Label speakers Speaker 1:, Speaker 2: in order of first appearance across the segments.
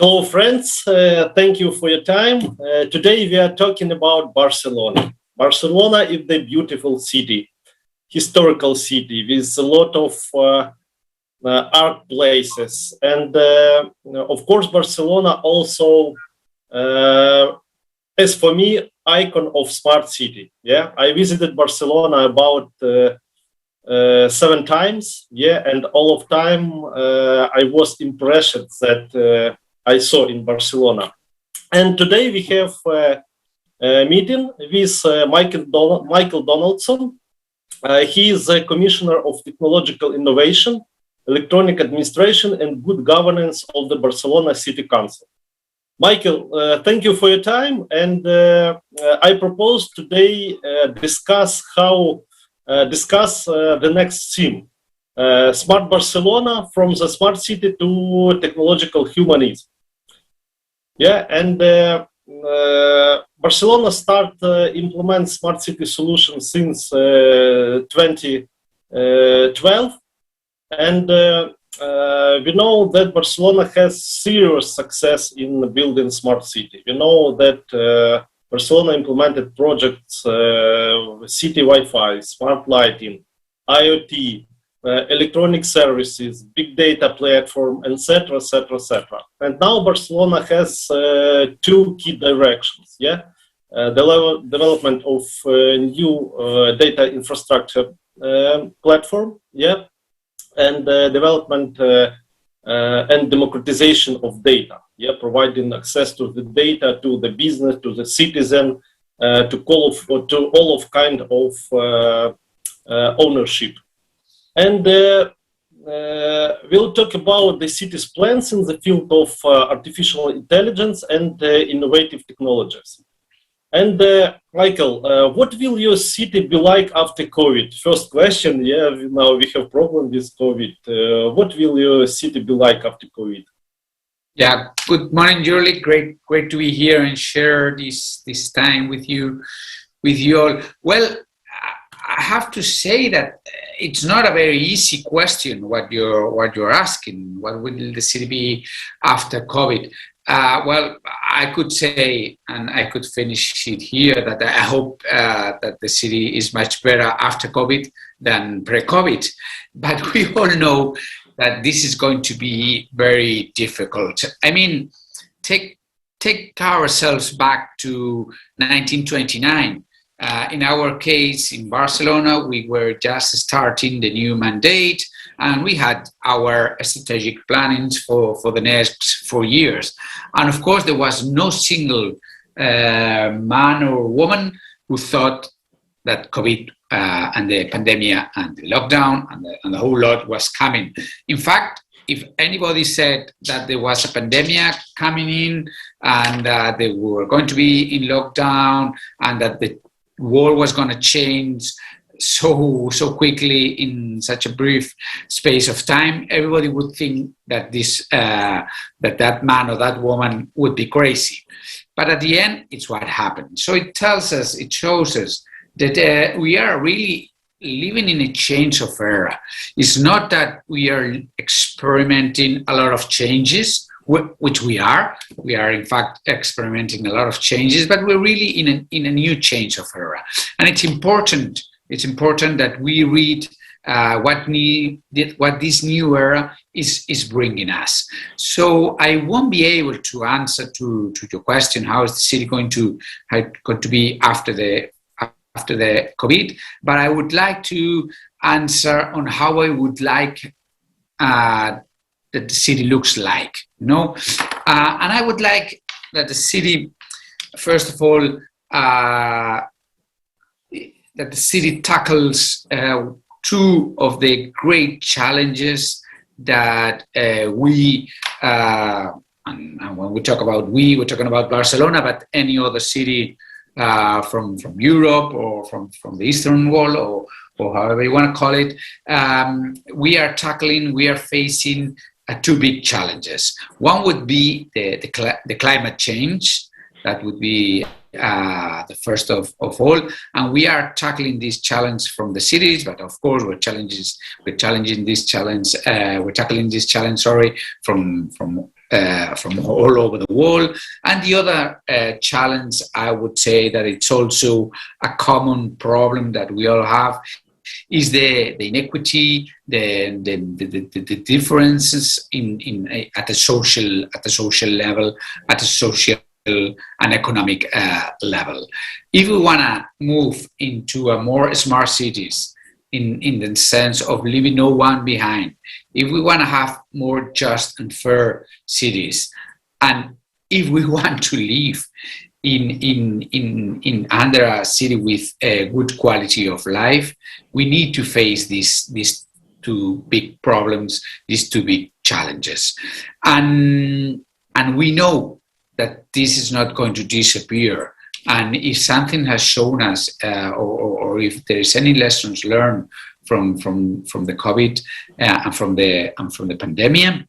Speaker 1: Hello, friends. Thank you for your time. Today we are talking about Barcelona. Barcelona is the beautiful city, historical city with a lot of art places. And of course, Barcelona also, is for me, icon of smart city. Yeah, I visited Barcelona about 7 times. Yeah, and all of time I was impressed that I saw in Barcelona. And today we have a meeting with Michael Donaldson. He is a Commissioner of Technological Innovation, Electronic Administration and Good Governance of the Barcelona City Council. Michael, thank you for your time. And I propose today discuss the next theme, Smart Barcelona from the smart city to technological humanism. Yeah, and Barcelona start implement smart city solutions since 2012, and we know that Barcelona has serious success in building smart city. We know that Barcelona implemented projects, city Wi-Fi, smart lighting, IoT, electronic services, big data platform, etc., etc., etc. And now Barcelona has 2 key directions. Yeah, the development of new data infrastructure platform. Yeah, and development and democratization of data. Yeah, providing access to the data, to the business, to the citizen, to all of kind of ownership. And we'll talk about the city's plans in the field of artificial intelligence and innovative technologies. And Michael, what will your city be like after COVID? First question, yeah, now we have problem with COVID. What will your city be like after COVID?
Speaker 2: Yeah, good morning, Yuriy. Great to be here and share this time with you all. Well, I have to say that it's not a very easy question what you're asking. What will the city be after COVID? Well, I could say, and I could finish it here, that I hope that the city is much better after COVID than pre-COVID. But we all know that this is going to be very difficult. I mean, take ourselves back to 1929. In our case, in Barcelona, we were just starting the new mandate, and we had our strategic plannings for the next 4 years. And of course, there was no single man or woman who thought that COVID and the pandemic and the lockdown and the whole lot was coming. In fact, if anybody said that there was a pandemic coming in and that they were going to be in lockdown and that the world was going to change so quickly in such a brief space of time, everybody would think that that man or that woman would be crazy. But at the end, it's what happened. So it shows us that we are really living in a change of era. It's not that we are experimenting a lot of changes, which we are. We are, in fact, experimenting a lot of changes, but we're really in a new change of era. And it's important that we read what this new era is bringing us. So I won't be able to answer to your question, how is the city going to be after the COVID, but I would like to answer on how I would like that the city looks like, and I would like that the city, first of all, that the city tackles 2 of the great challenges that we, and when we talk about we're talking about Barcelona, but any other city from Europe or from the Eastern Wall or however you want to call it, we are facing 2 big challenges. One would be the climate change. That would be the first of all, and we are tackling this challenge from the cities. But of course, we're tackling this challenge. From from all over the world. And the other challenge, I would say that it's also a common problem that we all have, is the inequity, the differences at the social level, at the social and economic level. If we want to move into a more smart cities, in the sense of leaving no one behind, if we want to have more just and fair cities, and if we want to live in under a city with a good quality of life, we need to face these two big problems, these two big challenges, and we know that this is not going to disappear. And if something has shown us, or if there is any lessons learned from the COVID and from the pandemic,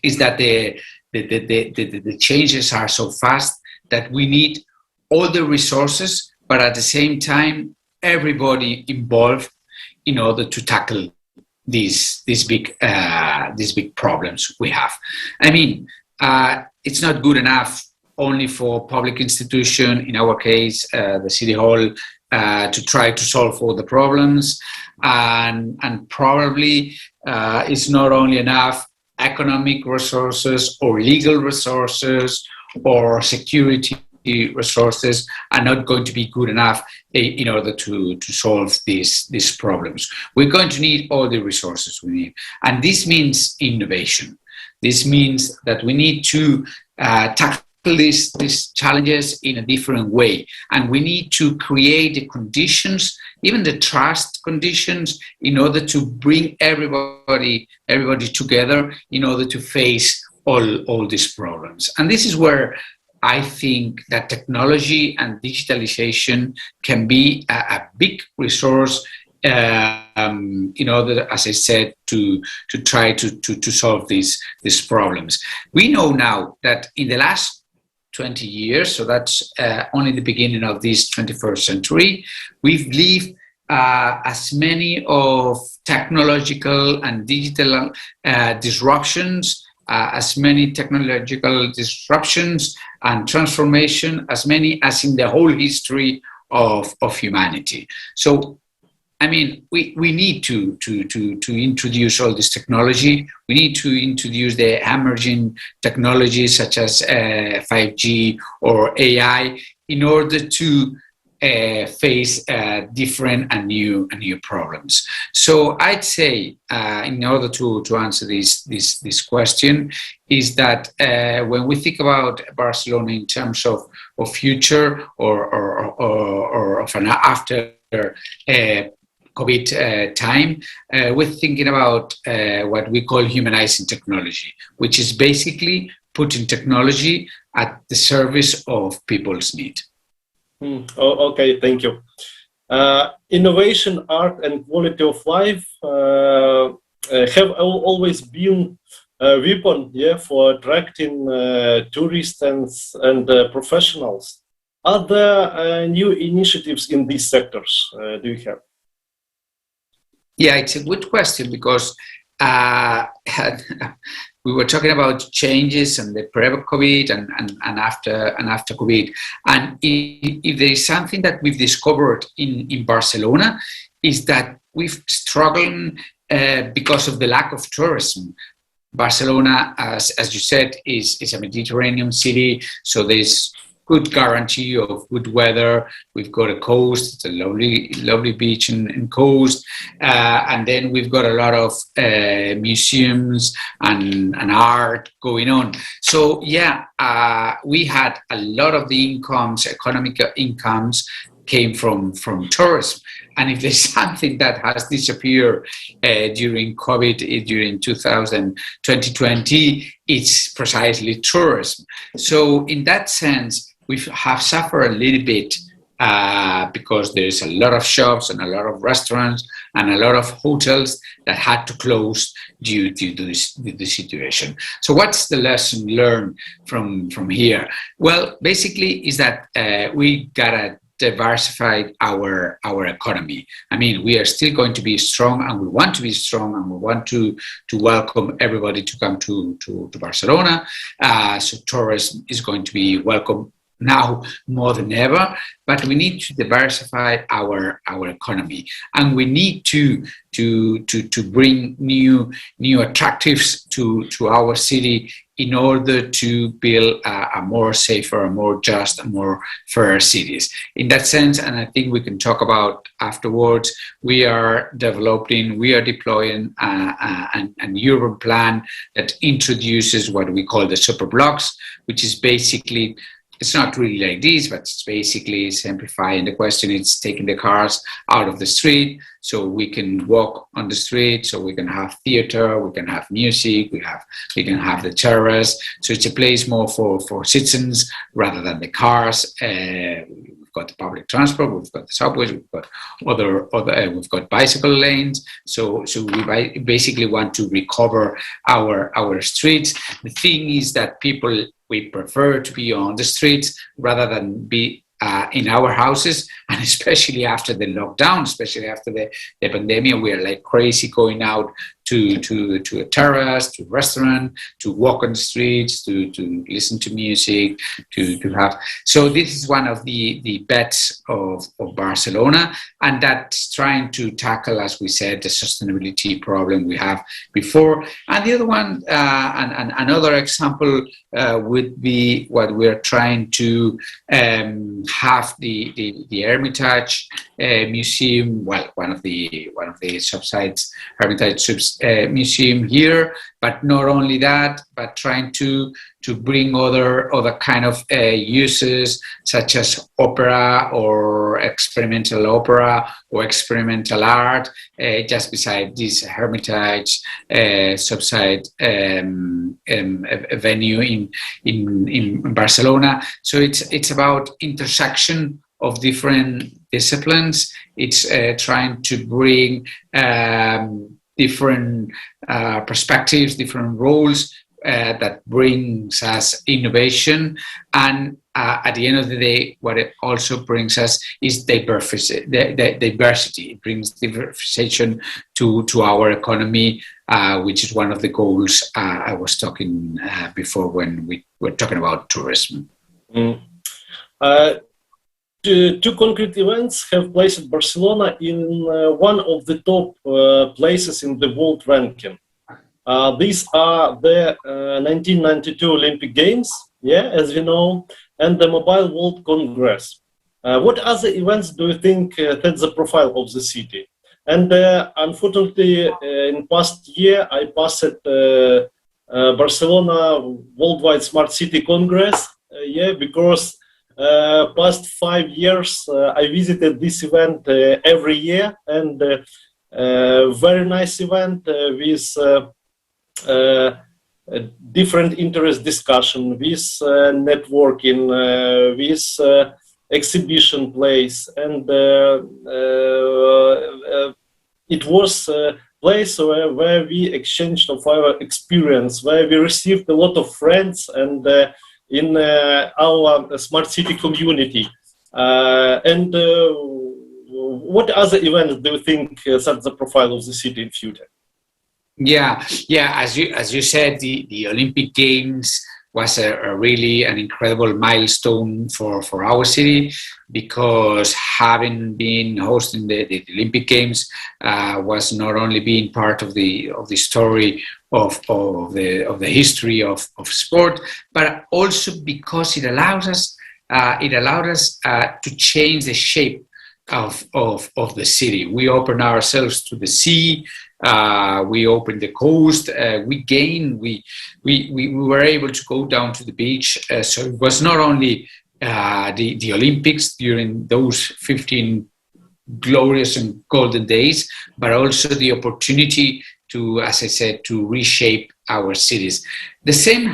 Speaker 2: is that the changes are so fast that we need all the resources, but at the same time, everybody involved in order to tackle these big problems we have. I mean, it's not good enough only for public institution, in our case, the City Hall, to try to solve all the problems. And probably it's not only enough economic resources or legal resources or security resources are not going to be good enough in order to solve these problems. We're going to need all the resources we need. And this means innovation. This means that we need to tackle these challenges in a different way. And we need to create the conditions, even the trust conditions, in order to bring everybody together in order to face all these problems. And this is where I think that technology and digitalization can be a big resource in order, as I said, to try to solve these problems. We know now that in the last 20 years, so that's only the beginning of this 21st century, we've lived as many of technological and digital disruptions, as many technological disruptions and transformation, as many as in the whole history of humanity. So, I mean, we need to introduce all this technology. We need to introduce the emerging technologies such as 5G or AI in order to face different and new problems. So I'd say, in order to answer this question, is that when we think about Barcelona in terms of future or of an after COVID time, we're thinking about what we call humanizing technology, which is basically putting technology at the service of people's need.
Speaker 1: Okay, thank you. Innovation, art, and quality of life have always been a weapon, for attracting tourists and professionals. Are there new initiatives in these sectors? Do you have?
Speaker 2: Yeah, it's a good question, because we were talking about changes and the pre-COVID and after COVID. And if there is something that we've discovered in Barcelona, is that we've struggled because of the lack of tourism. Barcelona, as you said, is a Mediterranean city, so there's good guarantee of good weather. We've got a coast, it's a lovely beach and coast. And then we've got a lot of museums and art going on. So yeah, we had a lot of the incomes, economic incomes, came from tourism. And if there's something that has disappeared during COVID, during 2020, it's precisely tourism. So in that sense, we have suffered a little bit because there's a lot of shops and a lot of restaurants and a lot of hotels that had to close due to the situation. So what's the lesson learned from here? Well, basically is that we gotta diversified our economy. I mean, we are still going to be strong, and we want to be strong, and we want to welcome everybody to come to Barcelona. So tourism is going to be welcome now more than ever, but we need to diversify our economy, and we need to bring new attractives to our city in order to build a more safer, a more just, a more fair cities. In that sense, and I think we can talk about afterwards, we are deploying an urban plan that introduces what we call the super blocks, which is basically, it's not really like this, but it's basically simplifying the question. It's taking the cars out of the street so we can walk on the street, so we can have theater, we can have music, we can have the terrace. So it's a place more for citizens rather than the cars. We've got the public transport, we've got the subways, we've got we've got bicycle lanes. So we basically want to recover our streets. The thing is that we prefer to be on the streets rather than be in our houses, and especially after the lockdown, especially after the pandemic, we are like crazy going out to a terrace, to a restaurant, to walk on the streets, to listen to music, to have. So this is one of the bets of Barcelona, and that's trying to tackle, as we said, the sustainability problem we have before. And the other one, and another example would be what we're trying to have the Hermitage Museum. Well, one of the subsites, Hermitage Museum here, but not only that, but trying to bring other kind of uses, such as opera or experimental opera or experimental art, just beside this Hermitage subsite venue in Barcelona. So it's about intersection of different disciplines. It's trying to bring different perspectives, different roles that brings us innovation. And at the end of the day, what it also brings us is diversity. It brings diversification to our economy, which is one of the goals I was talking before when we were talking about tourism.
Speaker 1: Mm. Two concrete events have placed Barcelona in one of the top places in the world ranking. These are the 1992 Olympic Games, as we know, and the Mobile World Congress. What other events do you think fit the profile of the city? And unfortunately, in past year, I passed Barcelona Worldwide Smart City Congress, because past 5 years, I visited this event every year, and very nice event with different interest discussion, with networking, with exhibition place, and it was a place where we exchanged of our experience, where we received a lot of friends, and in our smart city community. And what other events do you think set the profile of the city in future?
Speaker 2: Yeah. As you said, the Olympic Games was a really an incredible milestone for our city, because having been hosting the Olympic Games was not only being part of the story of the history of sport, but also because it allowed us to change the shape of the city. We opened ourselves to the sea. We opened the coast. We were able to go down to the beach. So it was not only the Olympics during those 15 glorious and golden days, but also the opportunity to, as I said, to reshape our cities. The same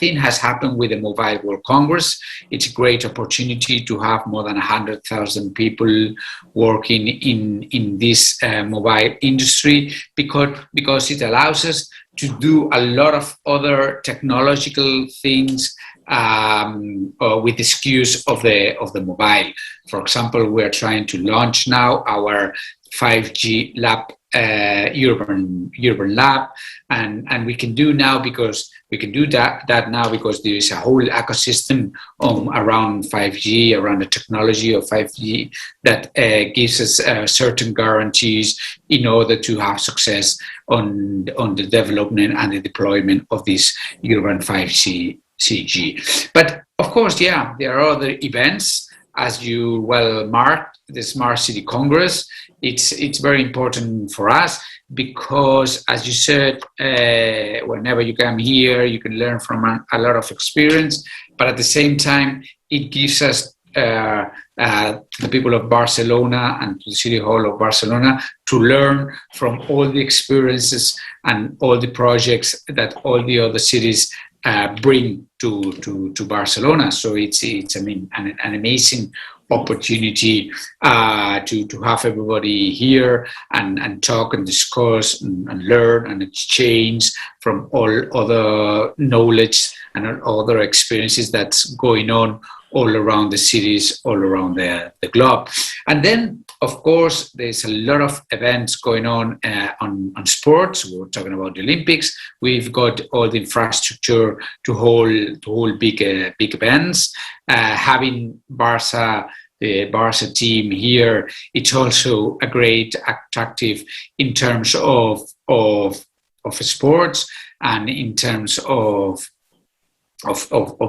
Speaker 2: thing has happened with the Mobile World Congress. It's a great opportunity to have more than 100,000 people working in this mobile industry, because it allows us to do a lot of other technological things with the excuse of the mobile. For example, we are trying to launch now our 5G lab, urban lab, and we can do now because we can do that now because there is a whole ecosystem around 5G, around the technology of 5G that gives us certain guarantees in order to have success on the development and the deployment of this urban 5G. But of course, yeah, there are other events, as you well marked, the Smart City Congress. It's very important for us because, as you said, whenever you come here, you can learn from a lot of experience. But at the same time, it gives us to the people of Barcelona and to the City Hall of Barcelona to learn from all the experiences and all the projects that all the other cities bring to Barcelona. So it's an amazing opportunity to have everybody here and talk and discuss and learn and exchange from all other knowledge and other experiences that's going on all around the cities, all around the globe. And then, of course, there's a lot of events going on sports. We're talking about the Olympics. We've got all the infrastructure to hold big events. Having the Barca team here, it's also a great attractive in terms of sports and in terms of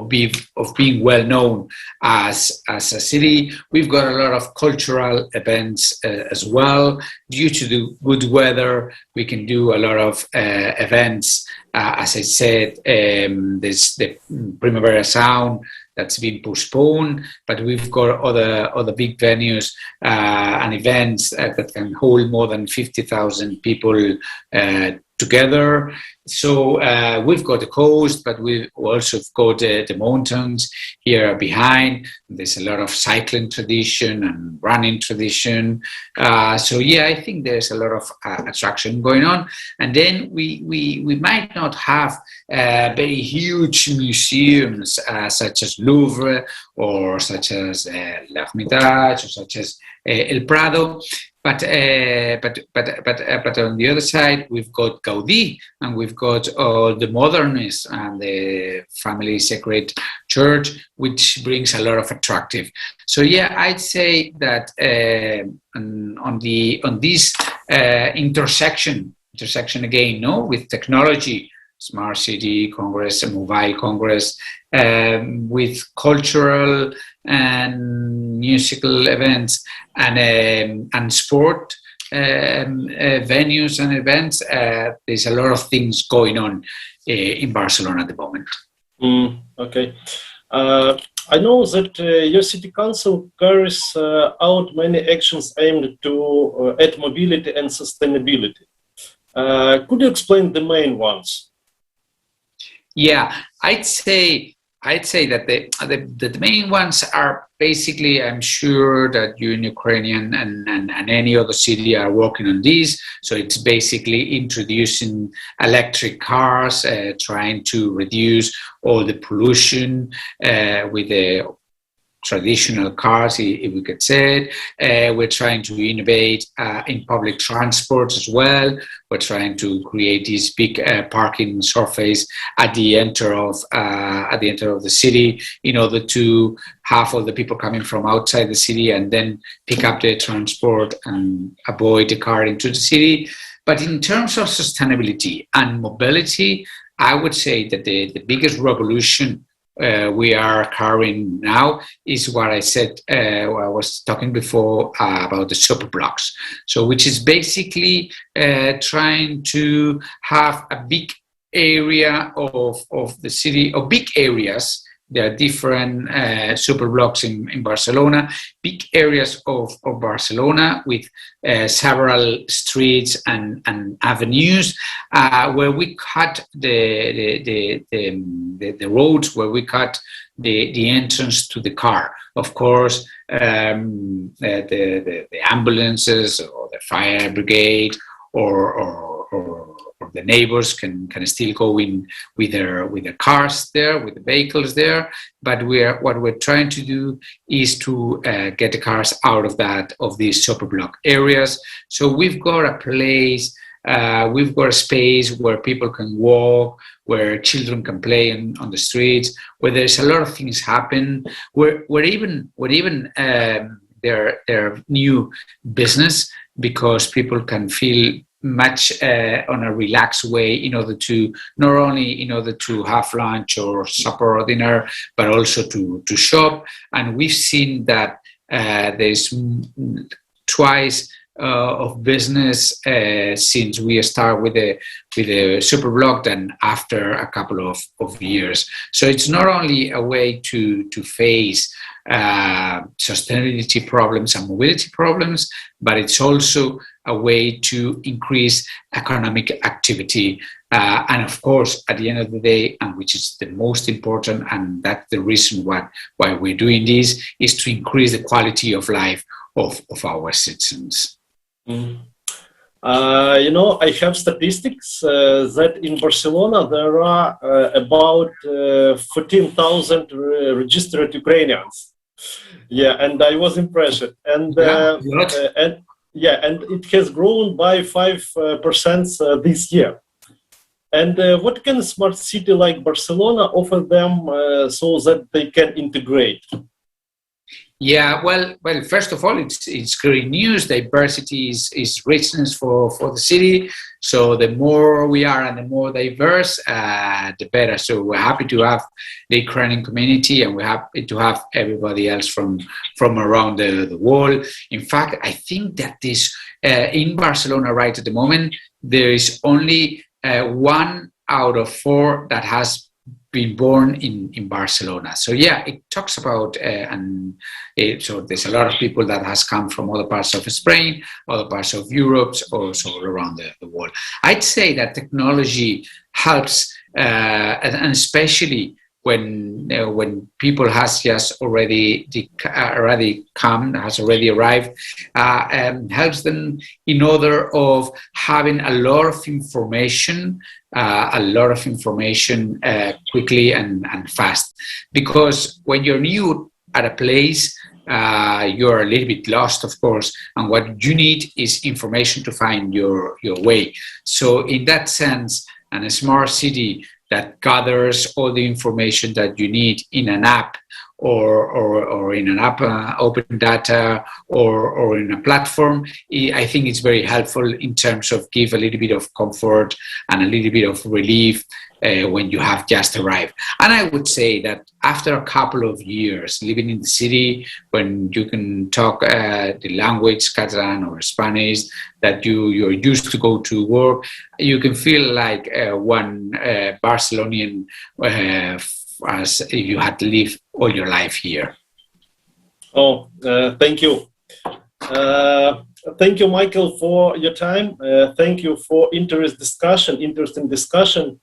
Speaker 2: being well known as a city. We've got a lot of cultural events as well. Due to the good weather, we can do a lot of events. As I said, there's the Primavera Sound that's been postponed, but we've got other big venues and events that can hold more than 50,000 people together. So we've got the coast, but we've also got the mountains here behind. There's a lot of cycling tradition and running tradition. So yeah, I think there's a lot of attraction going on. And then we might not have very huge museums such as Louvre or such as l'Ermitage or such as El Prado. But on the other side, we've got Gaudí and we've got the modernists and the Family Sacred Church, which brings a lot of attractive. So yeah, I'd say that on this intersection again, no, with technology, Smart City Congress, Mobile Congress, with cultural and musical events and sport venues and events. There's a lot of things going on in Barcelona at the moment.
Speaker 1: Okay. I know that your city council carries out many actions aimed to add mobility and sustainability. Could you explain the main ones?
Speaker 2: Yeah, I'd say that the main ones are basically, I'm sure that you in Ukrainian and any other city are working on this. So it's basically introducing electric cars, trying to reduce all the pollution with the traditional cars, if we could say it. We're trying to innovate in public transport as well. We're trying to create this big parking surface at the enter of the city in order to have all the people coming from outside the city and then pick up the transport and avoid the car into the city. But in terms of sustainability and mobility, I would say that the biggest revolution we are carrying now is what I said, I was talking before about the super blocks. So which is basically trying to have a big area of the city, or big areas. There are different super blocks in Barcelona, big areas of Barcelona with several streets and avenues where we cut the roads, where we cut the entrance to the car. Of course, the ambulances or the fire brigade or the neighbors can still go in with their cars there, with the vehicles there. But what we're trying to do is to get the cars out of these superblock areas. So we've got a place, we've got a space where people can walk, where children can play on the streets, where there's a lot of things happen, where even their new business, because people can feel much on a relaxed way in order to not only in order to have lunch or supper or dinner, but also to shop. And we've seen that there's twice of business since we start with the superblock than after a couple of years. So it's not only a way to face sustainability problems and mobility problems, but it's also a way to increase economic activity. And of course, at the end of the day, and which is the most important, and that's the reason why we're doing this, is to increase the quality of life of our citizens.
Speaker 1: Mm. I have statistics that in Barcelona there are about 14,000 registered Ukrainians. Yeah, and I was impressed. And and it has grown by 5% this year. And what can a smart city like Barcelona offer them so that they can integrate?
Speaker 2: Yeah, well. First of all, it's great news. Diversity is richness for the city. So the more we are and the more diverse, the better. So we're happy to have the Ukrainian community, and we're happy to have everybody else from around the world. In fact, I think that this in Barcelona right at the moment, there is only 1 out of 4 that has been born in Barcelona. So yeah, it talks about so there's a lot of people that has come from other parts of Spain, other parts of Europe, also all around the world. I'd say that technology helps, and especially when people has just already arrived, helps them in order of having a lot of information quickly and fast. Because when you're new at a place, you're a little bit lost, of course, and what you need is information to find your way. So in that sense, and a smart city that gathers all the information that you need in an app or in an app, open data, or in a platform, I think it's very helpful in terms of give a little bit of comfort and a little bit of relief when you have just arrived. And I would say that after a couple of years living in the city, when you can talk the language, Catalan or Spanish, that you're used to go to work, you can feel like one Barcelonian as you had to live all your life here.
Speaker 1: Oh, thank you. Thank you, Michael, for your time. Thank you for interesting discussion.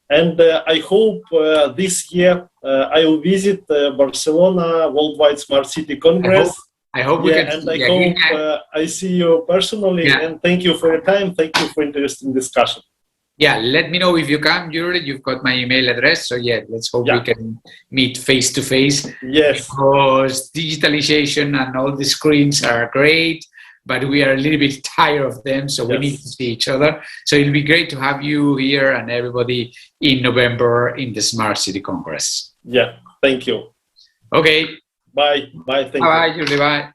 Speaker 1: And I hope this year I will visit Barcelona Worldwide Smart City Congress.
Speaker 2: I hope we can.
Speaker 1: And I hope I see you personally. Yeah. And thank you for your time. Thank you for interesting discussion.
Speaker 2: Yeah, let me know if you come, Yuriy. You've got my email address. So yeah, let's hope we can meet face to face.
Speaker 1: Yes.
Speaker 2: Because digitalization and all the screens are great, but we are a little bit tired of them. So we need to see each other. So it'll be great to have you here and everybody in November in the Smart City Congress.
Speaker 1: Yeah, thank you.
Speaker 2: Okay.
Speaker 1: Bye. Bye. Thank you.
Speaker 2: Bye, Yuriy. Bye.